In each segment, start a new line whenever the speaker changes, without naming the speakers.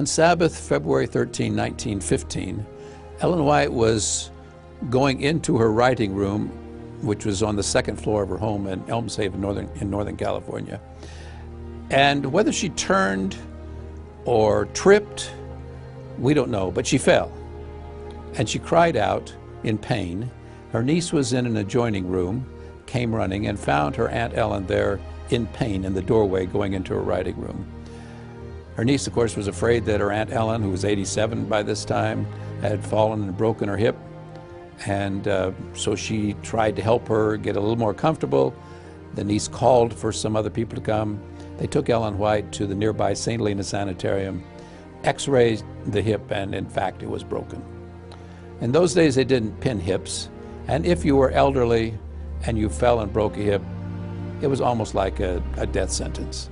On Sabbath, February 13, 1915, Ellen White was going into her writing room, which was on the second floor of her home in Elmshaven, in Northern California. And whether she turned or tripped, we don't know, but she fell. And she cried out in pain. Her niece was in an adjoining room, came running, and found her Aunt Ellen there in pain in the doorway going into her writing room. Her niece, of course, was afraid that her Aunt Ellen, who was 87 by this time, had fallen and broken her hip. And so she tried to help her get a little more comfortable. The niece called for some other people to come. They took Ellen White to the nearby St. Helena Sanitarium, x-rayed the hip, and in fact it was broken. In those days they didn't pin hips, and if you were elderly and you fell and broke a hip, it was almost like a death sentence.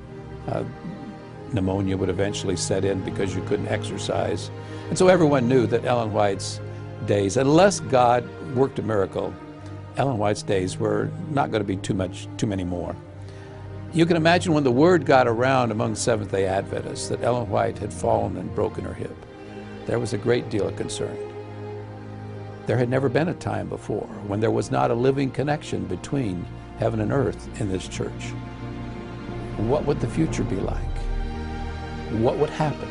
Pneumonia would eventually set in because you couldn't exercise. And so everyone knew that Ellen White's days, unless God worked a miracle, Ellen White's days were not going to be too many more. You can imagine when the word got around among Seventh-day Adventists that Ellen White had fallen and broken her hip, there was a great deal of concern. There had never been a time before when there was not a living connection between heaven and earth in this church. What would the future be like? What would happen?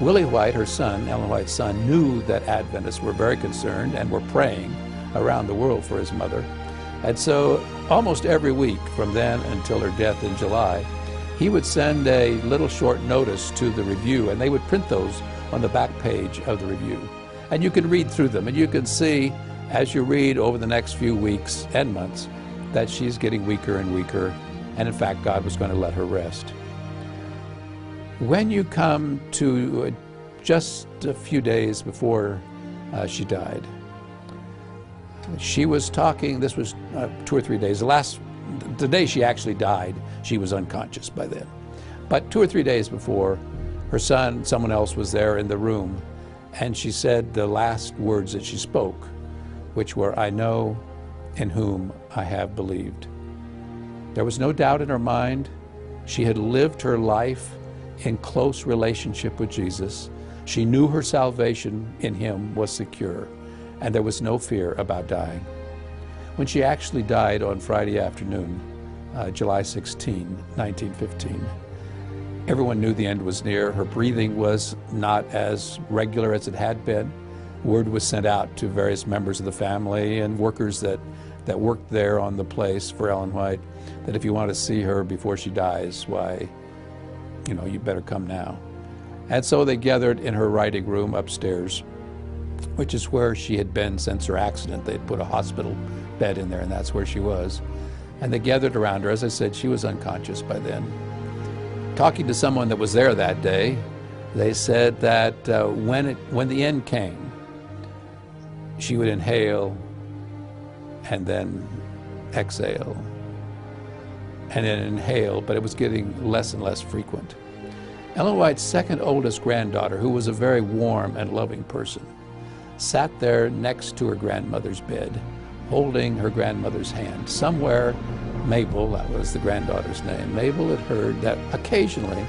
Willie White, her son, Ellen White's son, knew that Adventists were very concerned and were praying around the world for his mother. And so almost every week from then until her death in July, he would send a little short notice to the Review, and they would print those on the back page of the Review. And you can read through them, and you can see as you read over the next few weeks and months that she's getting weaker and weaker, and in fact God was going to let her rest. When you come to just a few days before she died, she was talking, this was 2 or 3 days, the day she actually died, she was unconscious by then. But 2 or 3 days before, her son, someone else was there in the room, and she said the last words that she spoke, which were, "I know in whom I have believed." There was no doubt in her mind. She had lived her life in close relationship with Jesus. She knew her salvation in him was secure, and there was no fear about dying. When she actually died on Friday afternoon, July 16, 1915, everyone knew the end was near. Her breathing was not as regular as it had been. Word was sent out to various members of the family and workers that worked there on the place for Ellen White, that if you want to see her before she dies, why, you better come now. And so they gathered in her writing room upstairs, which is where she had been since her accident. They'd put a hospital bed in there, and that's where she was. And they gathered around her. As I said, she was unconscious by then. Talking to someone that was there that day, they said that when the end came, she would inhale and then exhale and then inhale, but it was getting less and less frequent. Ellen White's second oldest granddaughter, who was a very warm and loving person, sat there next to her grandmother's bed, holding her grandmother's hand. Somewhere, Mabel, that was the granddaughter's name, Mabel had heard that occasionally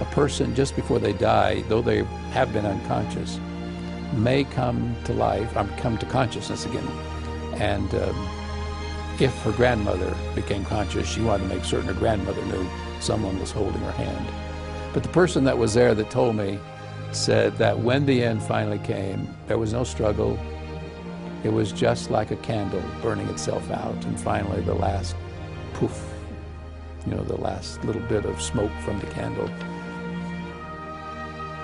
a person, just before they die, though they have been unconscious, may come to life, come to consciousness again. And if her grandmother became conscious, she wanted to make certain her grandmother knew someone was holding her hand. But the person that was there that told me said that when the end finally came, there was no struggle. It was just like a candle burning itself out, and finally the last poof, the last little bit of smoke from the candle.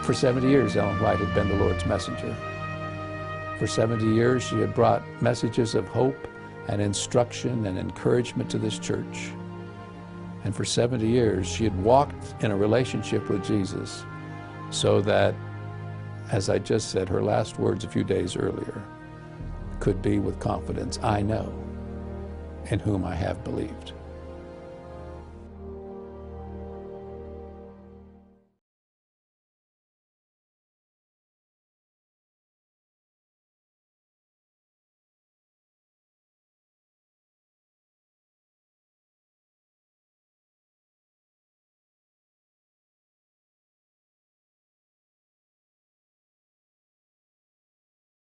For 70 years, Ellen White had been the Lord's messenger. For 70 years, she had brought messages of hope and instruction and encouragement to this church. And for 70 years, she had walked in a relationship with Jesus, so that, as I just said, her last words a few days earlier could be with confidence, "I know in whom I have believed."